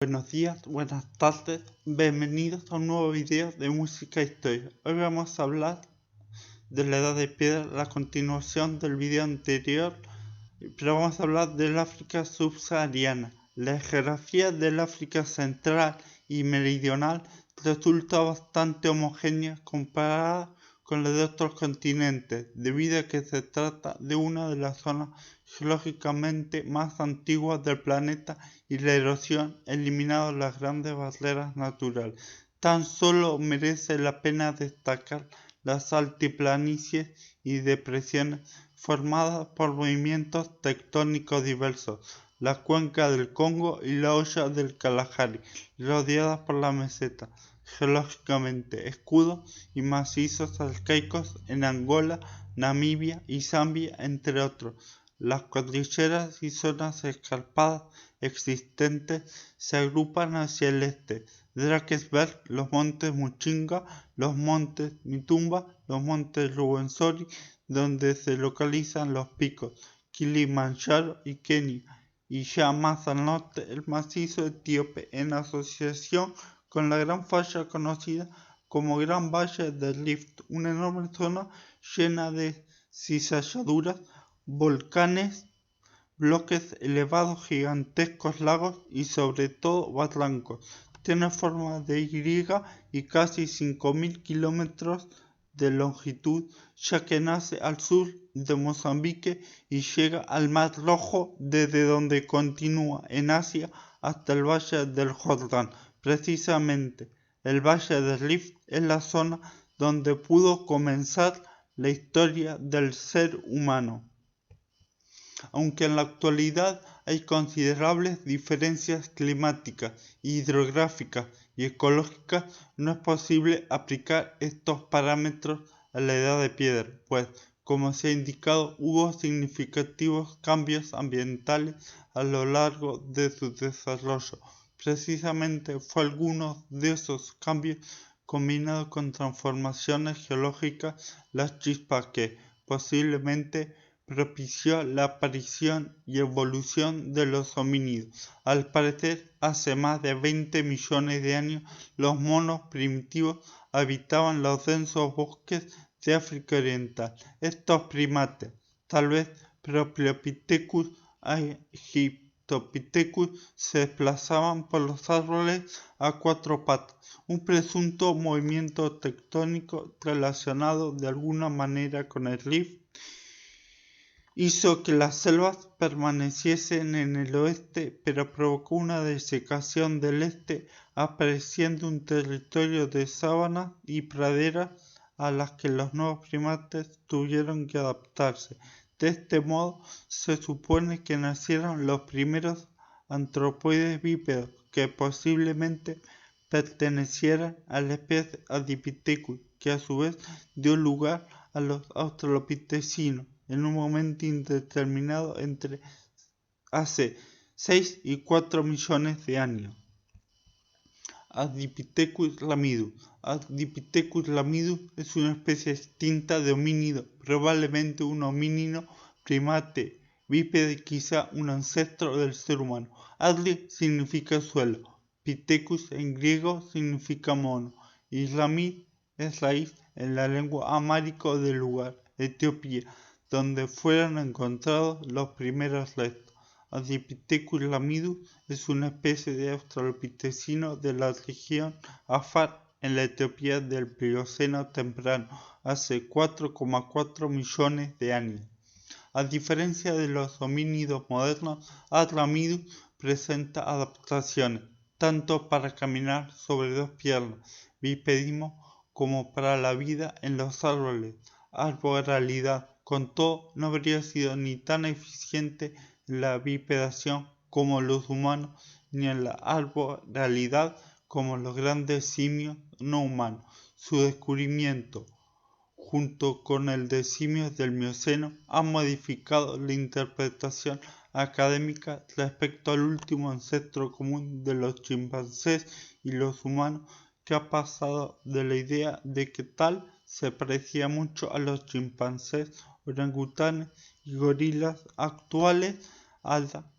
Buenos días, buenas tardes, bienvenidos a un nuevo video de música e historia. Hoy vamos a hablar de la Edad de Piedra, la continuación del video anterior, pero vamos a hablar del África subsahariana. La geografía del África central y meridional resulta bastante homogénea comparada con la de otros continentes, debido a que se trata de una de las zonas geológicamente más antiguas del planeta y la erosión ha eliminado las grandes barreras naturales. Tan solo merece la pena destacar las altiplanicies y depresiones formadas por movimientos tectónicos diversos, la cuenca del Congo y la hoya del Kalahari, rodeadas por la meseta, geológicamente escudos y macizos arcaicos en Angola, Namibia y Zambia, entre otros. Las cordilleras y zonas escarpadas existentes se agrupan hacia el este: Drakensberg, los montes Muchinga, los montes Mitumba, los montes Rwenzori, donde se localizan los picos Kilimanjaro y Kenia, y ya más al norte el macizo etíope, en asociación con la gran falla conocida como Gran Valle del Rift, una enorme zona llena de cizalladuras, volcanes, bloques elevados, gigantescos lagos y sobre todo barrancos. Tiene forma de Y y casi 5.000 kilómetros de longitud, ya que nace al sur de Mozambique y llega al Mar Rojo, desde donde continúa en Asia hasta el Valle del Jordán. Precisamente, el Valle del Rift es la zona donde pudo comenzar la historia del ser humano. Aunque en la actualidad hay considerables diferencias climáticas, hidrográficas y ecológicas, no es posible aplicar estos parámetros a la Edad de Piedra, pues, como se ha indicado, hubo significativos cambios ambientales a lo largo de su desarrollo. Precisamente fue algunos de esos cambios, combinados con transformaciones geológicas, las chispas que, posiblemente, propició la aparición y evolución de los homínidos. Al parecer, hace más de 20 millones de años, los monos primitivos habitaban los densos bosques de África Oriental. Estos primates, tal vez Propylopithecus Aegyptopithecus, se desplazaban por los árboles a cuatro patas, un presunto movimiento tectónico relacionado de alguna manera con el rift hizo que las selvas permaneciesen en el oeste, pero provocó una desecación del este, apareciendo un territorio de sabanas y praderas a las que los nuevos primates tuvieron que adaptarse. De este modo, se supone que nacieron los primeros antropoides bípedos, que posiblemente pertenecieran a la especie Ardipithecus, que a su vez dio lugar a los australopithecinos en un momento indeterminado entre hace 6 y 4 millones de años. Ardipithecus lamidus. Ardipithecus lamidus es una especie extinta de homínido, probablemente un homínido primate bípede, quizá un ancestro del ser humano. Ardi significa suelo, Pithecus en griego significa mono, y lamid es raíz en la lengua amárico del lugar, Etiopía, donde fueron encontrados los primeros restos. Ardipithecus lamidus es una especie de australopithecino de la región Afar, en la Etiopía del Plioceno temprano, hace 4,4 millones de años. A diferencia de los homínidos modernos, Ardipithecus presenta adaptaciones, tanto para caminar sobre dos piernas, bipedismo, como para la vida en los árboles, arboralidad. Con todo, no habría sido ni tan eficiente en la bipedación como los humanos, ni en la arboralidad como los grandes simios no humanos. Su descubrimiento, junto con el de simios del Mioceno, ha modificado la interpretación académica respecto al último ancestro común de los chimpancés y los humanos, que ha pasado de la idea de que tal se parecía mucho a los chimpancés, orangutanes y gorilas actuales a la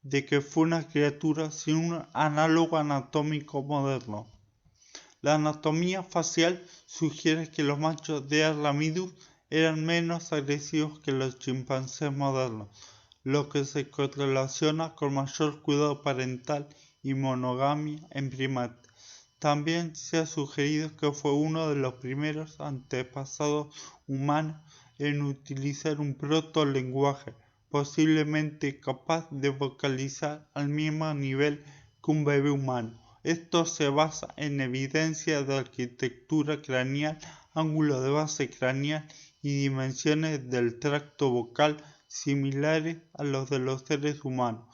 de que fue una criatura sin un análogo anatómico moderno. La anatomía facial sugiere que los machos de Arlamidus eran menos agresivos que los chimpancés modernos, lo que se correlaciona con mayor cuidado parental y monogamia en primates. También se ha sugerido que fue uno de los primeros antepasados humanos en utilizar un proto-lenguaje, posiblemente capaz de vocalizar al mismo nivel que un bebé humano. Esto se basa en evidencia de arquitectura craneal, ángulo de base craneal y dimensiones del tracto vocal similares a los de los seres humanos,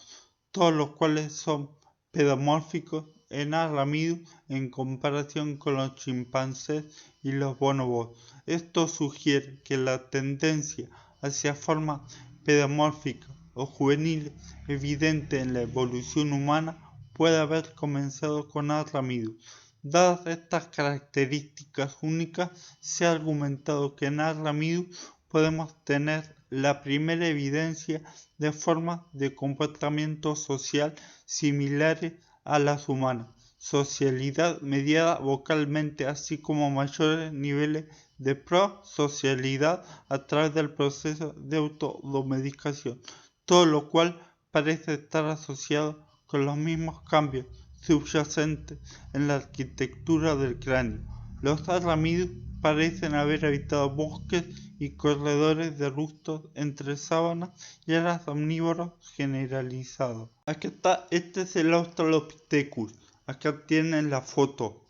todos los cuales son pedomórficos en Arlamidus en comparación con los chimpancés y los bonobos. Esto sugiere que la tendencia hacia formas pedomórficas o juveniles evidente en la evolución humana puede haber comenzado con Arlamidus. Dadas estas características únicas, se ha argumentado que en Arlamidus podemos tener la primera evidencia de formas de comportamiento social similares a las humanas, socialidad mediada vocalmente, así como mayores niveles de prosocialidad a través del proceso de autodomesticación, todo lo cual parece estar asociado con los mismos cambios subyacentes en la arquitectura del cráneo. Los Arlamidus parecen haber habitado bosques y corredores de arbustos entre sábanas y eran omnívoros generalizados. Aquí está, este es el Australopithecus. Acá tienen la foto.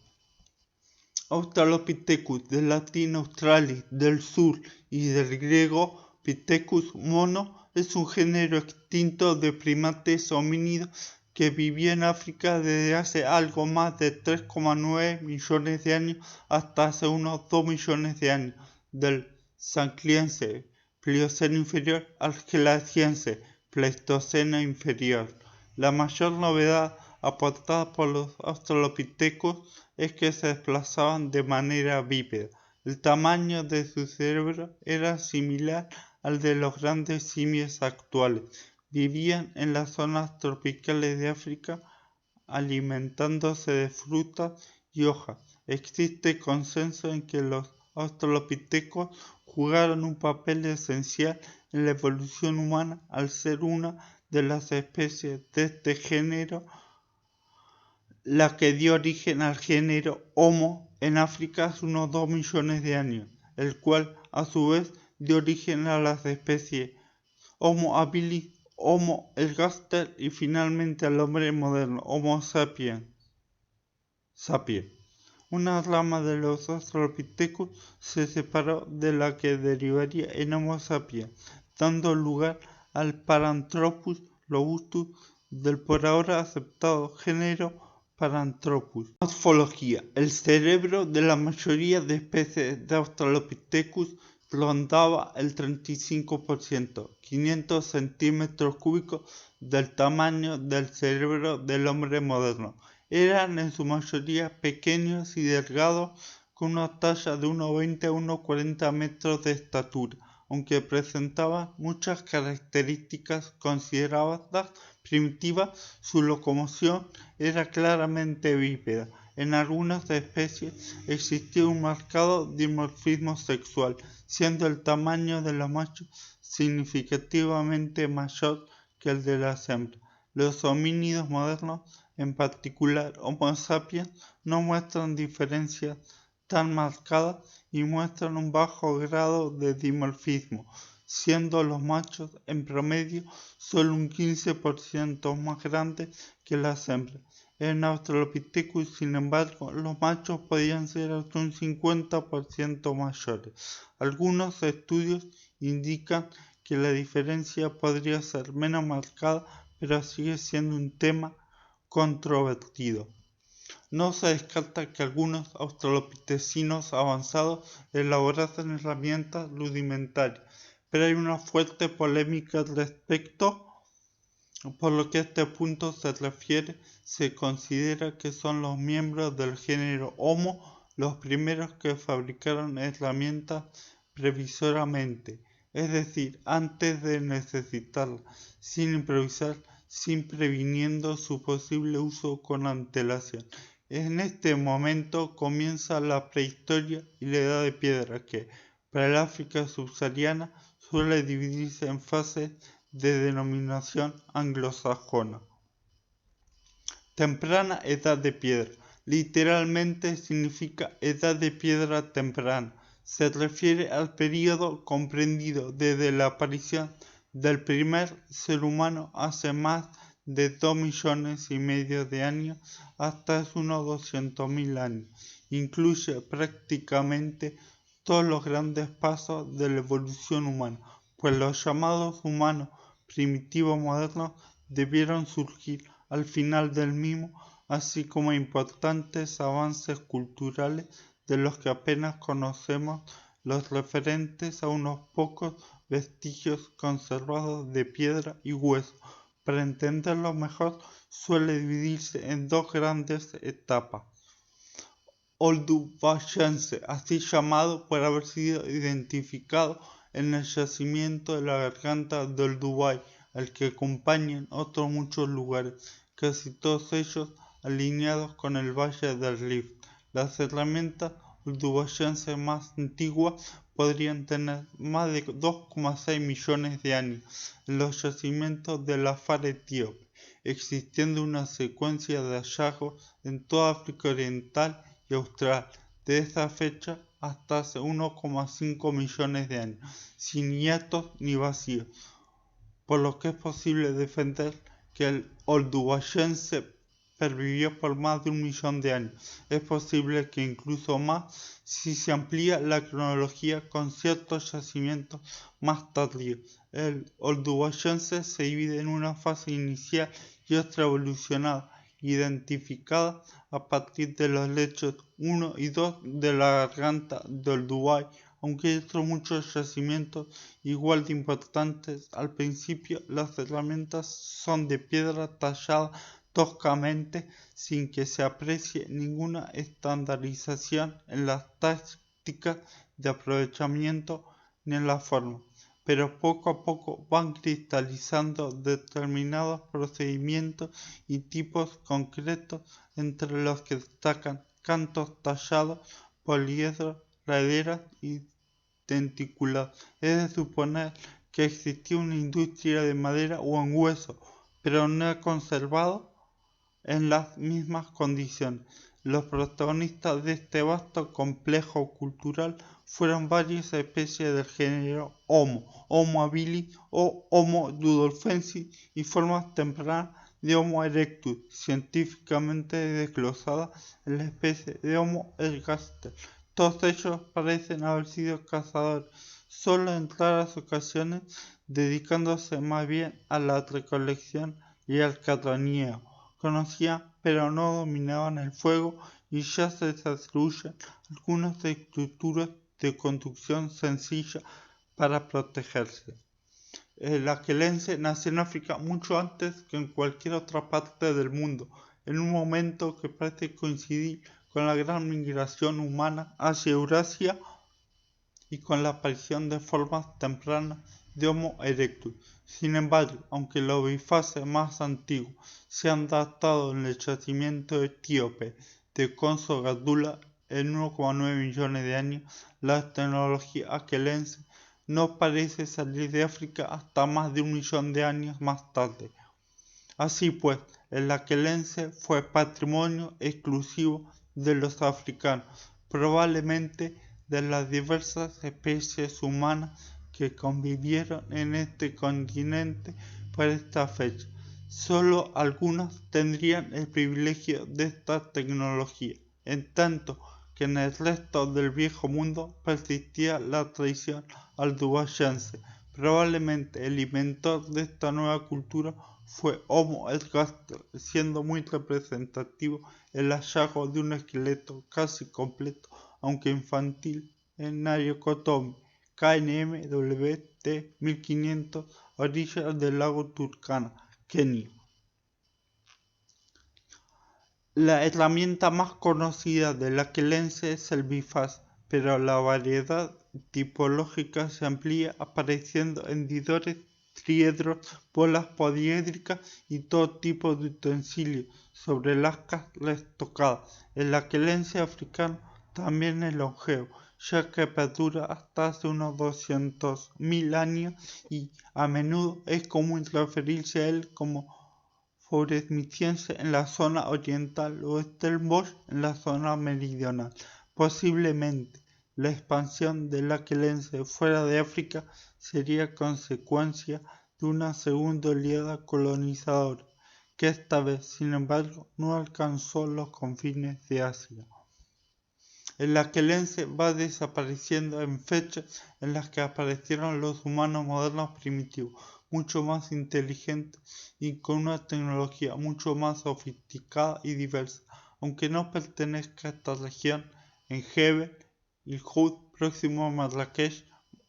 Australopithecus, del latín australis, del sur, y del griego Pithecus mono, es un género extinto de primates homínidos que vivía en África desde hace algo más de 3,9 millones de años hasta hace unos 2 millones de años, del Sancliense, Plioceno inferior, al Gelasiense, Pleistoceno inferior. La mayor novedad aportada por los Australopithecus es que se desplazaban de manera bípeda. El tamaño de su cerebro era similar al de los grandes simios actuales. Vivían en las zonas tropicales de África, alimentándose de frutas y hojas. Existe consenso en que los Australopithecus jugaron un papel esencial en la evolución humana al ser una de las especies de este género la que dio origen al género Homo en África hace unos 2 millones de años, el cual a su vez dio origen a las especies Homo habilis, Homo ergaster y finalmente al hombre moderno, Homo sapiens. Una rama de los Australopithecus se separó de la que derivaría en Homo sapiens, dando lugar al Paranthropus robustus del por ahora aceptado género Paranthropus. Morfología. El cerebro de la mayoría de especies de Australopithecus rondaba el 35%, 500 centímetros cúbicos del tamaño del cerebro del hombre moderno. Eran en su mayoría pequeños y delgados, con una talla de 1,20 a 1,40 metros de estatura, aunque presentaban muchas características consideradas primitivas. Su locomoción era claramente bípeda. En algunas especies existía un marcado dimorfismo sexual, siendo el tamaño de los machos significativamente mayor que el de las hembras. Los homínidos modernos, en particular Homo sapiens, no muestran diferencias tan marcadas y muestran un bajo grado de dimorfismo, siendo los machos en promedio solo un 15% más grandes que las hembras. En Australopithecus, sin embargo, los machos podían ser hasta un 50% mayores. Algunos estudios indican que la diferencia podría ser menos marcada, pero sigue siendo un tema controvertido. No se descarta que algunos australopitecinos avanzados elaborasen herramientas rudimentarias, pero hay una fuerte polémica al respecto. Por lo que a este punto se refiere, se considera que son los miembros del género Homo los primeros que fabricaron herramientas previsoriamente, es decir, antes de necesitarlas, sin improvisar, sin previniendo su posible uso con antelación. En este momento comienza la prehistoria y la edad de piedra, que para el África subsahariana suele dividirse en fases de denominación anglosajona. Temprana edad de piedra. Literalmente significa edad de piedra temprana. Se refiere al periodo comprendido desde la aparición del primer ser humano hace más de 2,5 millones de años hasta hace unos 200.000 años. Incluye prácticamente todos los grandes pasos de la evolución humana, pues los llamados humanos primitivos modernos debieron surgir al final del mismo, así como importantes avances culturales de los que apenas conocemos los referentes a unos pocos vestigios conservados de piedra y hueso. Para entenderlo mejor, suele dividirse en dos grandes etapas. Olduvaiense, así llamado por haber sido identificado en el yacimiento de la garganta de Olduvai, al que acompañan otros muchos lugares, casi todos ellos alineados con el valle del Rift. Las herramientas olduvaienses más antiguas podrían tener más de 2,6 millones de años en los yacimientos del Afar etíope, existiendo una secuencia de hallazgos en toda África Oriental y Austral, de esa fecha hasta hace 1,5 millones de años, sin hiatos ni vacíos, por lo que es posible defender que el olduvaiense pervivió por más de 1 millón de años. Es posible que incluso más si se amplía la cronología con ciertos yacimientos más tardíos. El olduvaiense se divide en una fase inicial y otra evolucionada, identificada a partir de los lechos 1 y 2 de la garganta de Olduvai, aunque hay otros muchos yacimientos igual de importantes. Al principio, las herramientas son de piedra tallada toscamente, sin que se aprecie ninguna estandarización en las tácticas de aprovechamiento ni en la forma, pero poco a poco van cristalizando determinados procedimientos y tipos concretos, entre los que destacan cantos tallados, poliedros, laderas y denticulados. Es de suponer que existía una industria de madera o en hueso, pero no ha conservado en las mismas condiciones. Los protagonistas de este vasto complejo cultural fueron varias especies del género Homo, Homo habilis o Homo rudolfensis y formas tempranas de Homo erectus, científicamente desglosadas en la especie de Homo ergaster. Todos ellos parecen haber sido cazadores, solo en raras ocasiones dedicándose más bien a la recolección y al carroñeo. Conocían pero no dominaban el fuego y ya se atribuyen algunas estructuras de construcción sencilla para protegerse. El aquelense nació en África mucho antes que en cualquier otra parte del mundo, en un momento que parece coincidir con la gran migración humana hacia Eurasia y con la aparición de formas tempranas de Homo erectus. Sin embargo, aunque los bifaces más antiguos se han datado en el yacimiento etíope de Konso Gardula en 1,9 millones de años, la tecnología aquelense no parece salir de África hasta más de 1 millón de años más tarde. Así pues, el aquelense fue patrimonio exclusivo de los africanos, probablemente de las diversas especies humanas que convivieron en este continente por esta fecha. Solo algunos tendrían el privilegio de esta tecnología, en tanto que en el resto del viejo mundo persistía la tradición olduvaiense. Probablemente el inventor de esta nueva cultura fue Homo ergaster, siendo muy representativo el hallazgo de un esqueleto casi completo, aunque infantil, en Nariokotome, KNMWT 1500, orillas del lago Turkana, Kenia. La herramienta más conocida del aquelense es el bifaz, pero la variedad tipológica se amplía apareciendo hendidores triedros, bolas poliédricas y todo tipo de utensilios sobre lascas restocadas. El aquelense africano también es longevo, ya que perdura hasta hace unos 200.000 años y a menudo es común referirse a él como Forestmitiense en la zona oriental o Stellenbosch en la zona meridional. Posiblemente la expansión del aquelense fuera de África sería consecuencia de una segunda oleada colonizadora, que esta vez, sin embargo, no alcanzó los confines de Asia. El aquelense va desapareciendo en fechas en las que aparecieron los humanos modernos primitivos, mucho más inteligentes y con una tecnología mucho más sofisticada y diversa. Aunque no pertenezca a esta región, en Jebel y Hood, próximo a Marrakech,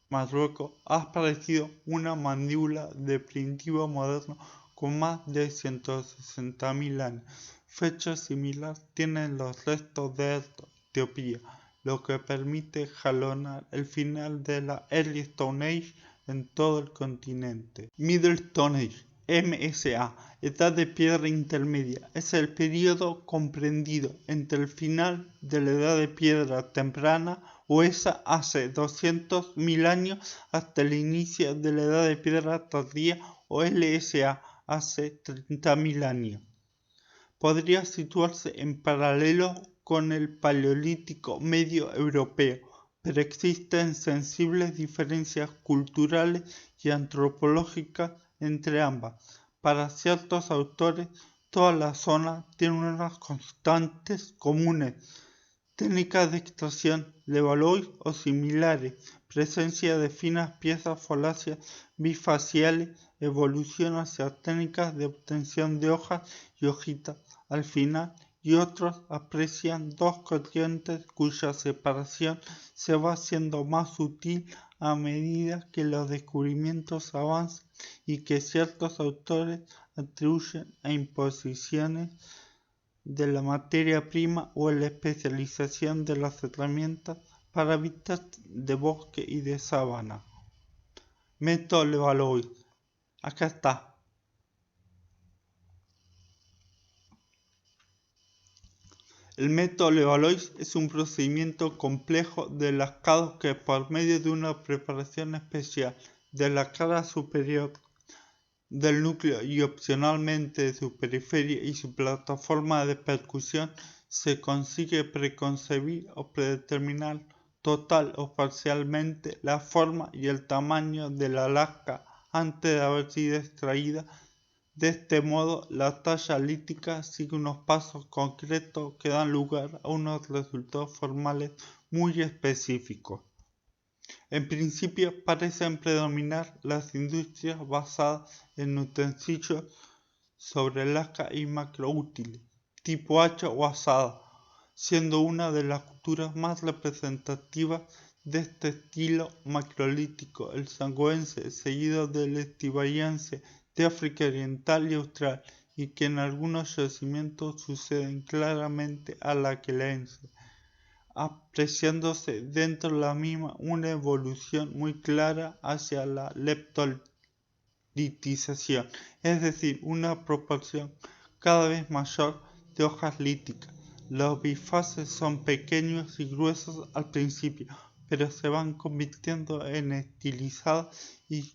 Marruecos, ha aparecido una mandíbula de primitivo moderno con más de 160.000 años. Fecha similar tienen los restos de Etiopía, lo que permite jalonar el final de la Early Stone Age en todo el continente. Middle Stone Age, MSA, Edad de Piedra Intermedia, es el período comprendido entre el final de la Edad de Piedra Temprana, o esa hace 200.000 años, hasta el inicio de la Edad de Piedra Tardía, o LSA, hace 30.000 años. Podría situarse en paralelo con el Paleolítico Medio Europeo, pero existen sensibles diferencias culturales y antropológicas entre ambas. Para ciertos autores, toda la zona tiene unas constantes comunes: técnicas de extracción de Levallois o similares, presencia de finas piezas foliáceas bifaciales, evolución hacia técnicas de obtención de hojas y hojitas al final, y otros aprecian dos corrientes cuya separación se va haciendo más sutil a medida que los descubrimientos avanzan y que ciertos autores atribuyen a imposiciones de la materia prima o a la especialización de las herramientas para hábitats de bosque y de sabana. Método Levallois. Acá está. El método Levallois es un procedimiento complejo de lascado que, por medio de una preparación especial de la cara superior del núcleo y opcionalmente de su periferia y su plataforma de percusión, se consigue preconcebir o predeterminar total o parcialmente la forma y el tamaño de la lasca antes de haber sido extraída. De este modo, la talla lítica sigue unos pasos concretos que dan lugar a unos resultados formales muy específicos. En principio, parecen predominar las industrias basadas en utensilios sobre lasca y macroútiles, tipo hacha o azada, siendo una de las culturas más representativas de este estilo macrolítico el sangoense, seguido del estivaliense de África Oriental y Austral, y que en algunos yacimientos suceden claramente al aquelense, apreciándose dentro de la misma una evolución muy clara hacia la leptolitización, es decir, una proporción cada vez mayor de hojas líticas. Los bifaces son pequeños y gruesos al principio, pero se van convirtiendo en estilizadas y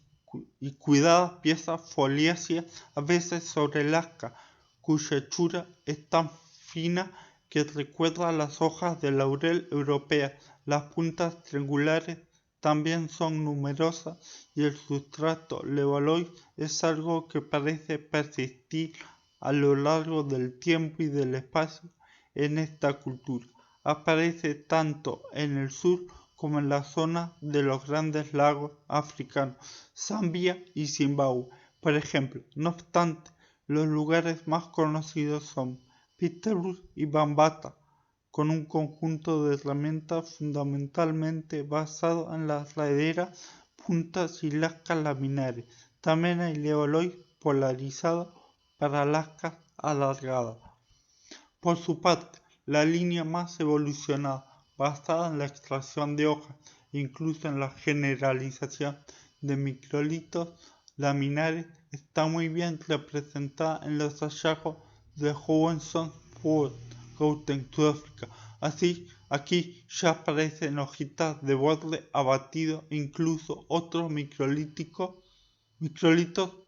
cuidadas piezas foliáceas, a veces sobre lasca, cuya hechura es tan fina que recuerda a las hojas de laurel europeas. Las puntas triangulares también son numerosas y el sustrato Levallois es algo que parece persistir a lo largo del tiempo y del espacio en esta cultura. Aparece tanto en el sur como en la zona de los grandes lagos africanos, Zambia y Zimbabue, por ejemplo. No obstante, los lugares más conocidos son Peterborough y Bambata, con un conjunto de herramientas fundamentalmente basado en las laderas, puntas y lascas laminares. También hay Levallois polarizado para lascas alargadas. Por su parte, la línea más evolucionada, basada en la extracción de hojas, incluso en la generalización de microlitos, laminares está muy bien representada en los hallazgos de Hohenzollern, Gauteng, Sudáfrica. Así, aquí ya aparecen hojitas de borde abatido e incluso otros microlitos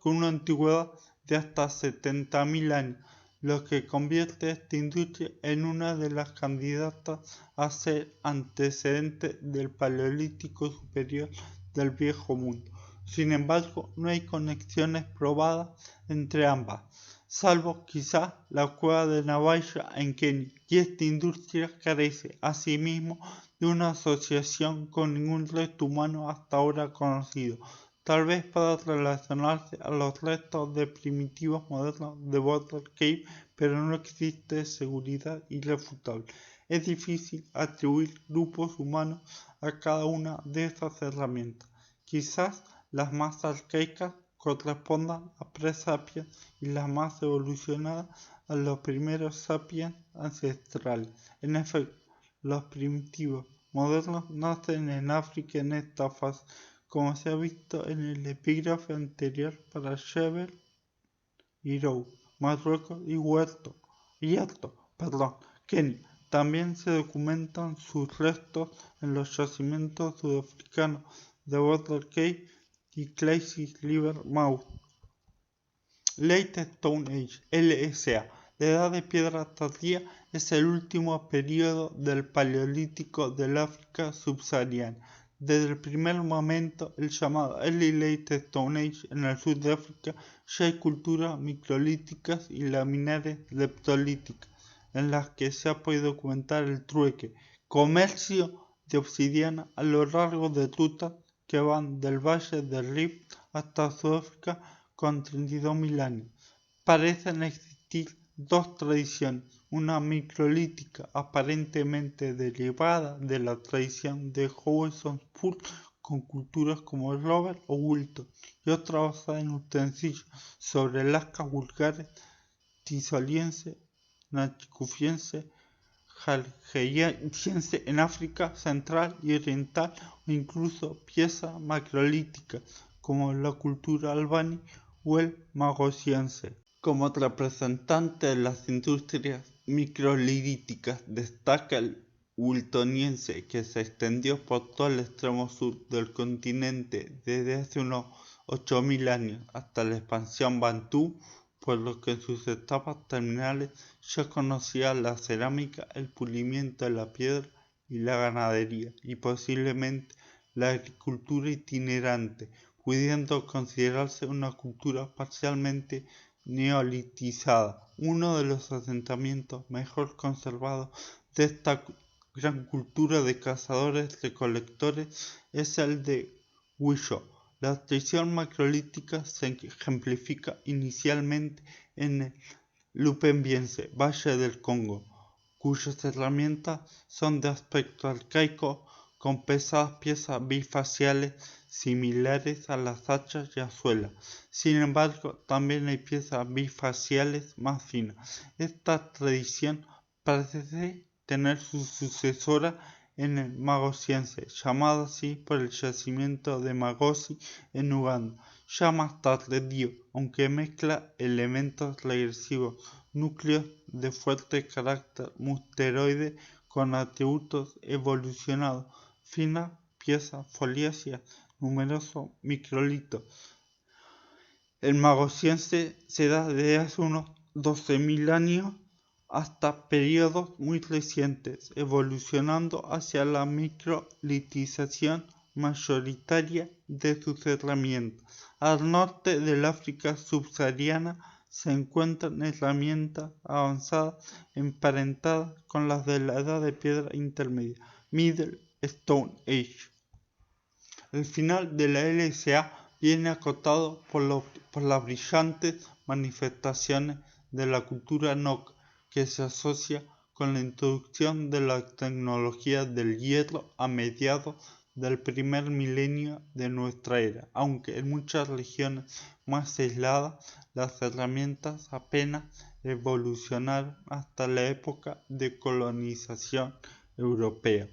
con una antigüedad de hasta 70.000 años, lo que convierte a esta industria en una de las candidatas a ser antecedente del Paleolítico Superior del Viejo Mundo. Sin embargo, no hay conexiones probadas entre ambas, salvo quizá la cueva de Navaja en Kenia, y esta industria carece asimismo de una asociación con ningún resto humano hasta ahora conocido, tal vez para relacionarse a los restos de primitivos modernos de Boulder Cave, pero no existe seguridad irrefutable. Es difícil atribuir grupos humanos a cada una de estas herramientas. Quizás las más arcaicas correspondan a pre-sapiens y las más evolucionadas a los primeros sapiens ancestrales. En efecto, los primitivos modernos nacen en África en esta fase, como se ha visto en el epígrafe anterior para Sheber y Rowe, Marruecos y Kenia. También se documentan sus restos en los yacimientos sudafricanos de Boulder Cave y Clay's River Mouth. Late Stone Age, LSA. La edad de piedra tardía es el último período del Paleolítico del África subsahariana. Desde el primer momento, el llamado Early Late Stone Age en el sur de África, ya hay culturas microlíticas y laminares leptolíticas, en las que se ha podido documentar el trueque, comercio de obsidiana a lo largo de rutas que van del Valle del Rift hasta Sudáfrica con 32.000 años. Parecen existir dos tradiciones, una microlítica aparentemente derivada de la tradición de Hohenzollern con culturas como el Robert o Wilton, y otra basada en utensilios sobre lascas vulgares tisoliense, nachicufiense, jalgeiense en África Central y Oriental, o incluso piezas macrolíticas como la cultura albani o el magosiense. Como representante de las industrias microlíticas destaca el wiltoniense, que se extendió por todo el extremo sur del continente desde hace unos 8.000 años hasta la expansión bantú, por lo que en sus etapas terminales ya conocía la cerámica, el pulimiento de la piedra y la ganadería, y posiblemente la agricultura itinerante, pudiendo considerarse una cultura parcialmente neolitizada. Uno de los asentamientos mejor conservados de esta gran cultura de cazadores-recolectores es el de Huillo. La tradición macrolítica se ejemplifica inicialmente en el Lupembiense, Valle del Congo, cuyas herramientas son de aspecto arcaico, con pesadas piezas bifaciales similares a las hachas y azuelas. Sin embargo, también hay piezas bifaciales más finas. Esta tradición parece tener su sucesora en el magosiense, llamado así por el yacimiento de Magosi en Uganda. Ya más tardío, aunque mezcla elementos regresivos, núcleos de fuerte carácter musteroide con atributos evolucionados, finas piezas foliáceas, numerosos microlitos. El magosiense se da desde hace unos 12.000 años hasta periodos muy recientes, evolucionando hacia la microlitización mayoritaria de sus herramientas. Al norte del África subsahariana se encuentran herramientas avanzadas emparentadas con las de la Edad de Piedra Intermedia, Middle Stone Age. El final de la LSA viene acotado por las brillantes manifestaciones de la cultura Nok, que se asocia con la introducción de la tecnología del hierro a mediados del primer milenio de nuestra era, aunque en muchas regiones más aisladas las herramientas apenas evolucionaron hasta la época de colonización europea.